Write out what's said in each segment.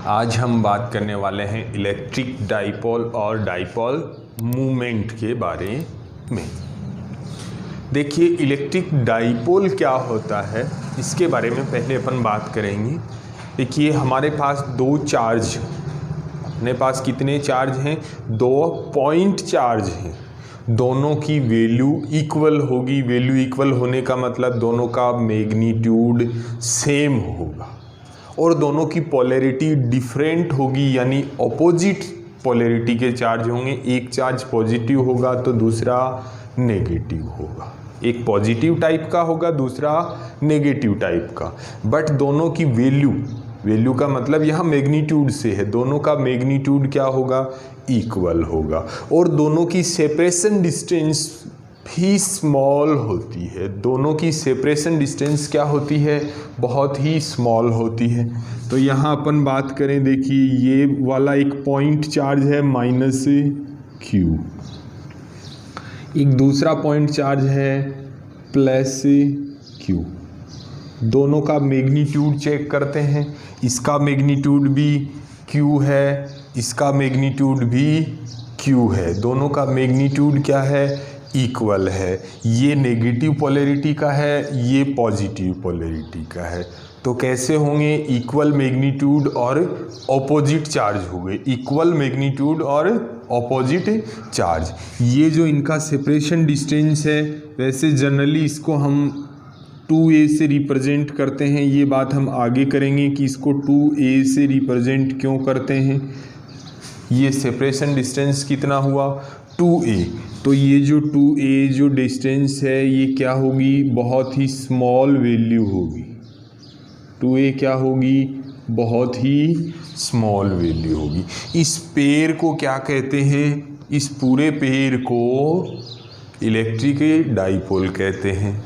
आज हम बात करने वाले हैं इलेक्ट्रिक डाइपोल और डाइपोल मूवमेंट के बारे में। देखिए, इलेक्ट्रिक डाइपोल क्या होता है इसके बारे में पहले अपन बात करेंगे। देखिए, हमारे पास दो चार्ज, अपने पास कितने चार्ज हैं? 2 पॉइंट चार्ज हैं। दोनों की वैल्यू इक्वल होगी। वैल्यू इक्वल होने का मतलब दोनों का मैग्नीट्यूड सेम होगा और दोनों की पोलैरिटी डिफरेंट होगी, यानी ऑपोजिट पोलैरिटी के चार्ज होंगे। एक चार्ज पॉजिटिव होगा तो दूसरा नेगेटिव होगा। एक पॉजिटिव टाइप का होगा, दूसरा नेगेटिव टाइप का। बट दोनों की वैल्यू का मतलब यहाँ मैग्नीट्यूड से है। दोनों का मैग्नीट्यूड क्या होगा? इक्वल होगा। और दोनों की सेपरेशन डिस्टेंस भी स्मॉल होती है। दोनों की सेपरेशन डिस्टेंस क्या होती है? बहुत ही स्मॉल होती है। तो यहाँ अपन बात करें, देखिए ये वाला एक पॉइंट चार्ज है -Q, एक दूसरा पॉइंट चार्ज है +Q। दोनों का मैग्नीट्यूड चेक करते हैं। इसका मैग्नीट्यूड भी Q है, इसका मैग्नीट्यूड भी Q है। दोनों का मैग्नीट्यूड क्या है? इक्वल है। ये नेगेटिव पोलैरिटी का है, ये पॉजिटिव पोलैरिटी का है। तो कैसे होंगे? इक्वल मैग्नीट्यूड और ऑपोजिट चार्ज हो गए। इक्वल मैग्नीट्यूड और ऑपोजिट चार्ज। ये जो इनका सेपरेशन डिस्टेंस है, वैसे जनरली इसको हम 2a से रिप्रेजेंट करते हैं। ये बात हम आगे करेंगे कि इसको 2a से रिप्रेजेंट क्यों करते हैं। ये सेपरेशन डिस्टेंस कितना हुआ? 2a। तो ये जो 2a जो डिस्टेंस है, ये क्या होगी? बहुत ही स्मॉल वैल्यू होगी। 2a क्या होगी? बहुत ही स्मॉल वैल्यू होगी। इस पेयर को क्या कहते हैं? इस पूरे पेयर को इलेक्ट्रिक डाइपोल कहते हैं।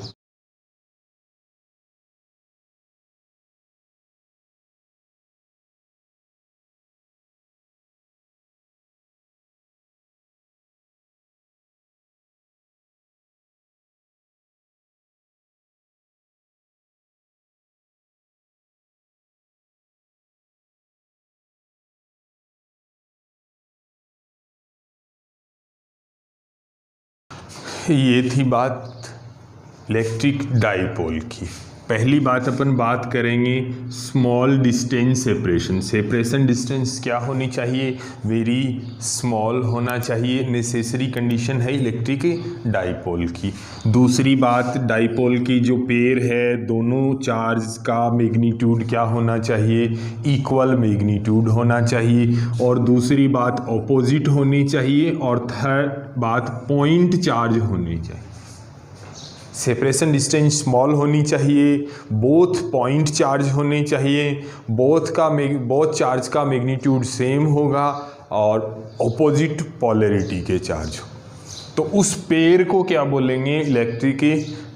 ये थी बात इलेक्ट्रिक डाइपोल की। पहली बात अपन बात करेंगे small distance separation. Separation distance क्या होनी चाहिए? वेरी स्मॉल होना चाहिए। नेसेसरी कंडीशन है इलेक्ट्रिक डाइपोल की। दूसरी बात, डाइपोल की जो पेयर है, दोनों चार्ज का मैग्नीट्यूड क्या होना चाहिए? इक्वल मैग्नीट्यूड होना चाहिए। और दूसरी बात ऑपोजिट होनी चाहिए। और थर्ड बात पॉइंट चार्ज होनी चाहिए। सेपरेशन डिस्टेंस स्मॉल होनी चाहिए। बोथ पॉइंट चार्ज होने चाहिए। बोथ चार्ज का मैग्नीट्यूड सेम होगा और ऑपोजिट पोलैरिटी के चार्ज हो। तो उस पेयर को क्या बोलेंगे? इलेक्ट्रिक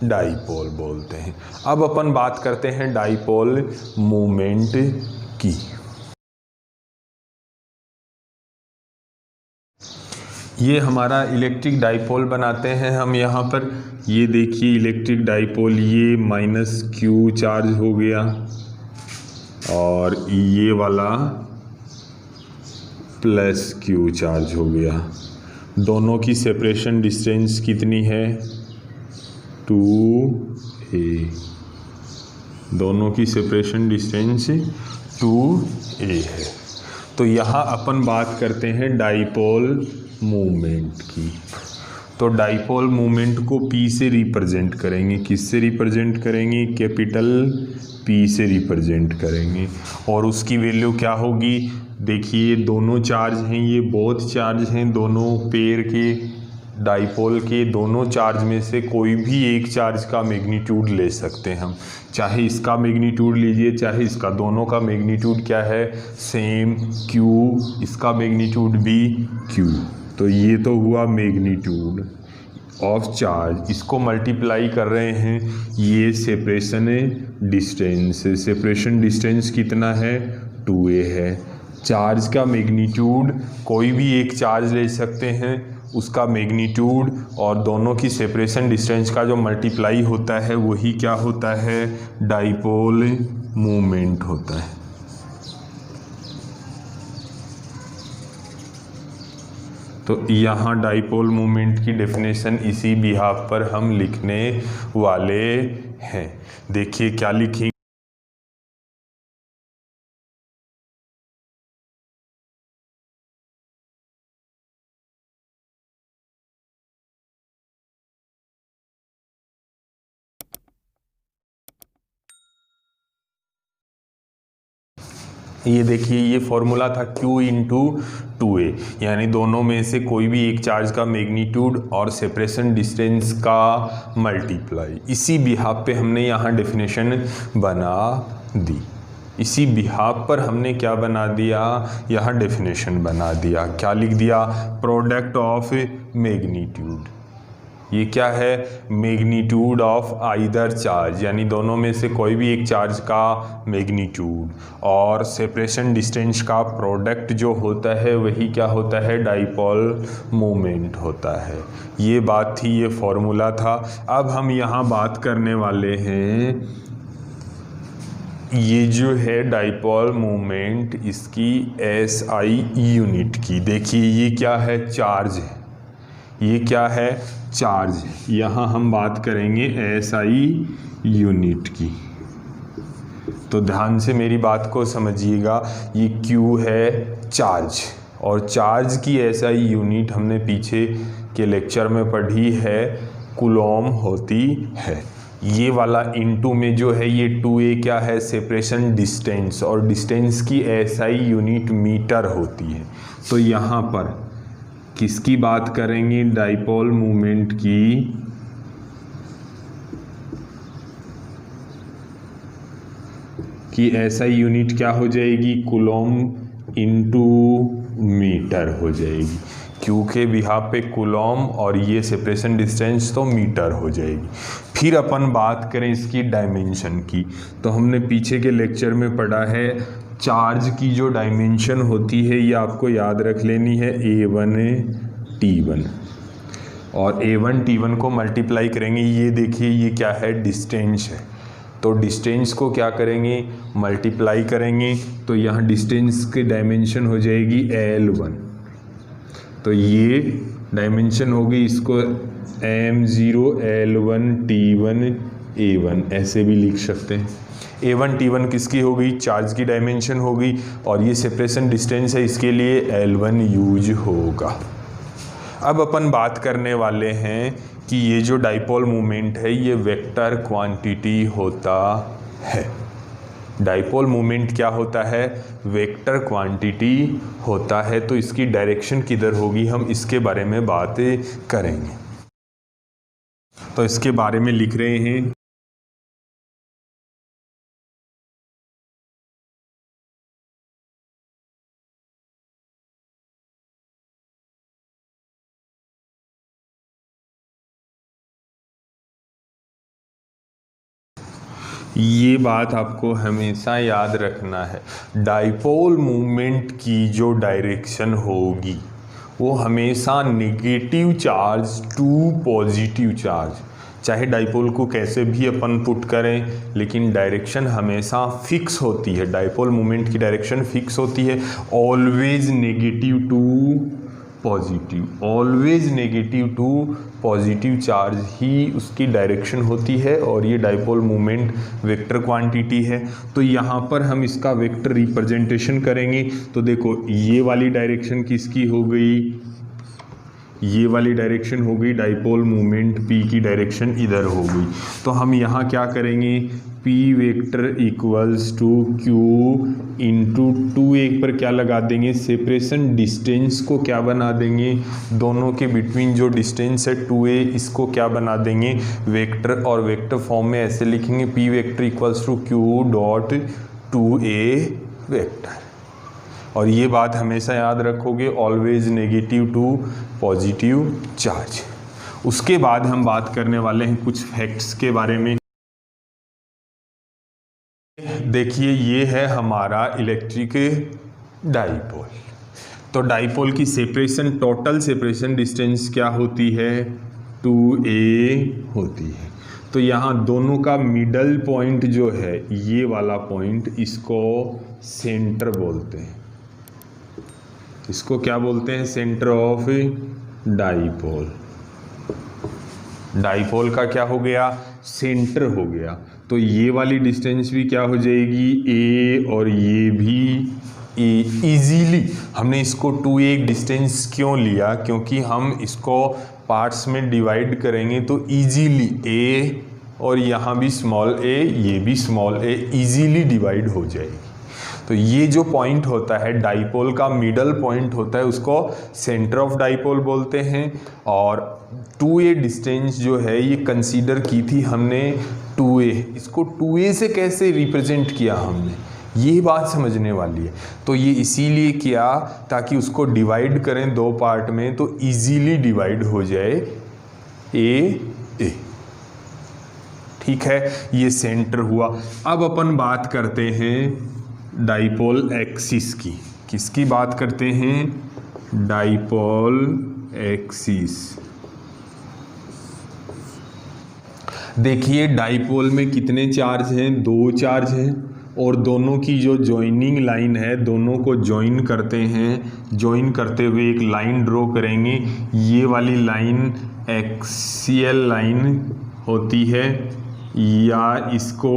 डाइपोल बोलते हैं। अब अपन बात करते हैं डाइपोल मूवमेंट की। ये हमारा इलेक्ट्रिक डाइपोल बनाते हैं हम यहाँ पर। ये देखिए इलेक्ट्रिक डाइपोल, ये -Q चार्ज हो गया और ये वाला +Q चार्ज हो गया। दोनों की सेपरेशन डिस्टेंस कितनी है? 2a। दोनों की सेपरेशन डिस्टेंस 2a है। तो यहाँ अपन बात करते हैं डाइपोल मूवमेंट की। तो डाइपोल मूवमेंट को P से रिप्रेजेंट करेंगे। किससे रिप्रेजेंट करेंगे? कैपिटल P से रिप्रेजेंट करेंगे। और उसकी वैल्यू क्या होगी? देखिए, दोनों चार्ज हैं, ये बोथ चार्ज हैं। दोनों पेयर के डाइपोल के दोनों चार्ज में से कोई भी एक चार्ज का मैग्नीट्यूड ले सकते हैं हम। चाहे इसका मैग्नीट्यूड लीजिए, चाहे इसका। दोनों का मैग्नीट्यूड क्या है? Same Q। इसका मैग्नीट्यूड भी Q। तो ये तो हुआ मैग्नीट्यूड ऑफ चार्ज। इसको मल्टीप्लाई कर रहे हैं, ये सेपरेशन डिस्टेंस। सेपरेशन डिस्टेंस कितना है? 2a है। चार्ज का मैग्नीट्यूड कोई भी एक चार्ज ले सकते हैं, उसका मैग्नीट्यूड और दोनों की सेपरेशन डिस्टेंस का जो मल्टीप्लाई होता है वही क्या होता है? डाइपोल मूवमेंट होता है। तो यहाँ डाइपोल मोमेंट की डेफिनेशन इसी बिहाफ पर हम लिखने वाले हैं। देखिए क्या लिखेंगे। ये देखिए ये फॉर्मूला था Q इंटू 2a, यानी दोनों में से कोई भी एक चार्ज का मैग्नीट्यूड और सेपरेशन डिस्टेंस का मल्टीप्लाई। इसी बिहाफ पे हमने यहाँ डेफिनेशन बना दी। इसी बिहाफ पर हमने क्या बना दिया, यहाँ डेफिनेशन बना दिया। क्या लिख दिया, प्रोडक्ट ऑफ मैग्नीट्यूड। ये क्या है, मैग्नीट्यूड ऑफ आइदर चार्ज, यानी दोनों में से कोई भी एक चार्ज का मैग्नीट्यूड और सेपरेशन डिस्टेंस का प्रोडक्ट जो होता है वही क्या होता है, डाइपोल मोमेंट होता है। ये बात थी, ये फॉर्मूला था। अब हम यहाँ बात करने वाले हैं ये जो है डाइपोल मोमेंट, इसकी SI यूनिट की। देखिए ये क्या है, चार्ज है। ये क्या है, चार्ज है। यहाँ हम बात करेंगे SI यूनिट की। तो ध्यान से मेरी बात को समझिएगा। ये Q है चार्ज, और चार्ज की SI यूनिट हमने पीछे के लेक्चर में पढ़ी है, कूलॉम होती है। ये वाला इनटू में जो है ये 2a क्या है, सेपरेशन डिस्टेंस, और डिस्टेंस की SI यूनिट मीटर होती है। तो यहाँ पर किसकी बात करेंगे, डाइपोल मोमेंट की। SI यूनिट क्या हो जाएगी, कूलॉम इंटू मीटर हो जाएगी। क्यू के बिहाफ पे कूलॉम और ये सेपरेशन डिस्टेंस तो मीटर हो जाएगी। फिर अपन बात करें इसकी डायमेंशन की, तो हमने पीछे के लेक्चर में पढ़ा है चार्ज की जो डायमेंशन होती है ये आपको याद रख लेनी है, A1T1, और A1T1 को मल्टीप्लाई करेंगे। ये देखिए ये क्या है, डिस्टेंस है। तो डिस्टेंस को क्या करेंगे, मल्टीप्लाई करेंगे, तो यहाँ डिस्टेंस की डायमेंशन हो जाएगी L1। तो ये डायमेंशन होगी, इसको M0 L1 T1 A1 ऐसे भी लिख सकते हैं। A1 T1 किसकी हो गई, चार्ज की डायमेंशन होगी, और ये सेपरेशन डिस्टेंस है, इसके लिए L1 यूज होगा। अब अपन बात करने वाले हैं कि ये जो डाइपोल मोमेंट है ये वेक्टर क्वांटिटी होता है। डाइपोल मोमेंट क्या होता है, वेक्टर क्वांटिटी होता है। तो इसकी डायरेक्शन किधर होगी, हम इसके बारे में बात करेंगे। तो इसके बारे में लिख रहे हैं, ये बात आपको हमेशा याद रखना है, डाइपोल मूवमेंट की जो डायरेक्शन होगी वो हमेशा negative charge to positive charge, चाहे डाइपोल को कैसे भी अपन पुट करें, लेकिन डायरेक्शन हमेशा फिक्स होती है। डाइपोल मूवमेंट की डायरेक्शन फिक्स होती है, always negative to positive, always negative to positive charge ही उसकी डायरेक्शन होती है, और ये डाइपोल मोमेंट वेक्टर क्वांटिटी है। तो यहाँ पर हम इसका वेक्टर रिप्रेजेंटेशन करेंगे। तो देखो ये वाली डायरेक्शन किसकी हो गई, ये वाली डायरेक्शन हो गई डाइपोल मोमेंट P की डायरेक्शन इधर हो गई। तो हम यहाँ क्या करेंगे, P vector equals to Q into 2a पर क्या लगा देंगे, सेपरेशन डिस्टेंस को क्या बना देंगे, दोनों के बिटवीन जो डिस्टेंस है 2a, इसको क्या बना देंगे, वेक्टर, और वेक्टर फॉर्म में ऐसे लिखेंगे P vector equals to Q dot 2a vector. और ये बात हमेशा याद रखोगे, always negative to positive charge. उसके बाद हम बात करने वाले हैं कुछ फैक्ट्स के बारे में। देखिए ये है हमारा इलेक्ट्रिक डाइपोल। तो डाइपोल की सेपरेशन, टोटल सेपरेशन डिस्टेंस क्या होती है, 2a होती है। तो यहाँ दोनों का मिडल पॉइंट जो है ये वाला पॉइंट, इसको सेंटर बोलते हैं। इसको क्या बोलते हैं? Centre of dipole. डाइपोल का क्या हो गया? सेंटर हो गया। तो ये वाली डिस्टेंस भी क्या हो जाएगी? ए, और ये भी ए। इजीली हमने इसको 2a डिस्टेंस क्यों लिया? क्योंकि हम इसको पार्ट्स में डिवाइड करेंगे तो इजीली ए और यहाँ भी स्मॉल ए, ये भी स्मॉल ए, इजीली डिवाइड हो जाएगी। तो ये जो पॉइंट होता है डाइपोल का, मिडल पॉइंट होता है, उसको सेंटर ऑफ डाइपोल बोलते हैं। और 2a डिस्टेंस जो है ये कंसीडर की थी हमने 2a। इसको 2a से कैसे रिप्रेजेंट किया हमने, ये बात समझने वाली है। तो ये इसीलिए किया ताकि उसको डिवाइड करें 2 पार्ट में तो इजीली डिवाइड हो जाए ए। ठीक है, ये सेंटर हुआ। अब अपन बात करते हैं डाइपोल एक्सिस की। किसकी बात करते हैं? Dipole axis. देखिए डाइपोल में कितने चार्ज हैं? 2 चार्ज हैं, और दोनों की जो जॉइनिंग लाइन है, दोनों को जॉइन करते हैं। जॉइन करते हुए एक लाइन ड्रॉ करेंगे। ये वाली लाइन एक्सियल लाइन होती है, या इसको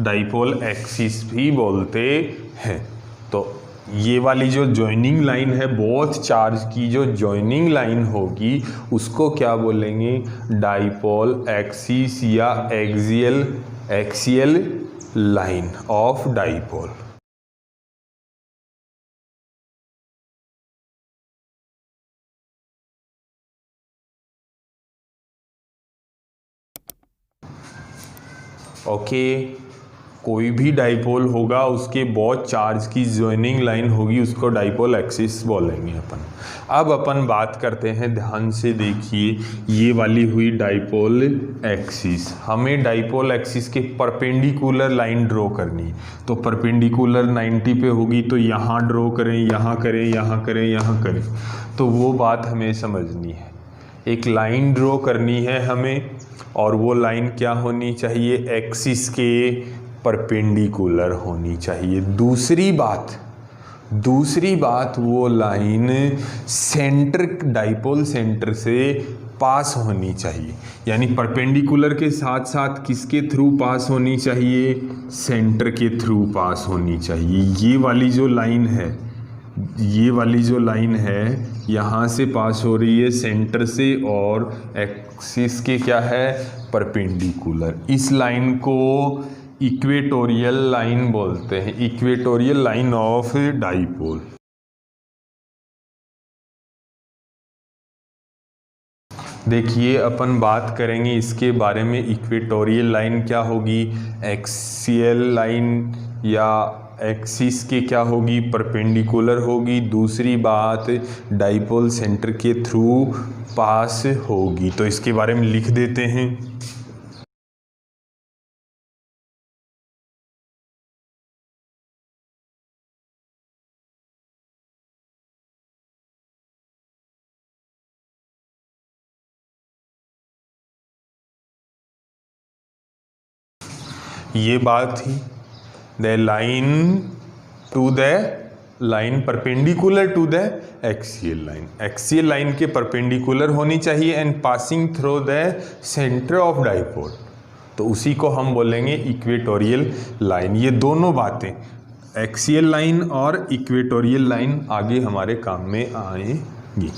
डाइपोल एक्सिस भी बोलते हैं। तो ये वाली जो जॉइनिंग लाइन है, बोथ चार्ज की जो जॉइनिंग लाइन होगी उसको क्या बोलेंगे? डाइपोल एक्सिस या axial line of dipole. Okay, कोई भी डाइपोल होगा उसके बोथ चार्ज की जॉइनिंग लाइन होगी, उसको डाइपोल एक्सिस बोलेंगे अपन। अब अपन बात करते हैं, ध्यान से देखिए, ये वाली हुई डाइपोल एक्सिस। हमें डाइपोल एक्सिस के परपेंडिकुलर लाइन ड्रॉ करनी। तो परपेंडिकुलर 90 पे होगी, तो यहाँ ड्रॉ करें, यहाँ करें, यहाँ करें, यहाँ करें। तो वो बात हमें समझनी है। एक लाइन ड्रॉ करनी है हमें, और वो लाइन क्या होनी चाहिए? एक्सिस के परपेंडिकुलर होनी चाहिए। दूसरी बात वो लाइन सेंटर, डाइपोल सेंटर से पास होनी चाहिए। यानी परपेंडिकुलर के साथ साथ किसके थ्रू पास होनी चाहिए? सेंटर के थ्रू पास होनी चाहिए। ये वाली जो लाइन है यहाँ से पास हो रही है सेंटर से, और एक्सिस के क्या है? परपेंडिकुलर। इस लाइन को इक्वेटोरियल लाइन बोलते हैं, इक्वेटोरियल लाइन ऑफ डाइपोल। देखिए अपन बात करेंगे इसके बारे में। इक्वेटोरियल लाइन क्या होगी? एक्सियल लाइन या एक्सिस के क्या होगी? परपेंडिकुलर होगी। दूसरी बात डाइपोल सेंटर के थ्रू पास होगी। तो इसके बारे में लिख देते हैं। ये बात थी the line perpendicular to the axial line. Axial line के परपेंडिकुलर होनी चाहिए and passing through the centre of dipole. तो उसी को हम बोलेंगे इक्वेटोरियल लाइन। ये दोनों बातें, एक्सियल लाइन और इक्वेटोरियल लाइन, आगे हमारे काम में आएंगी।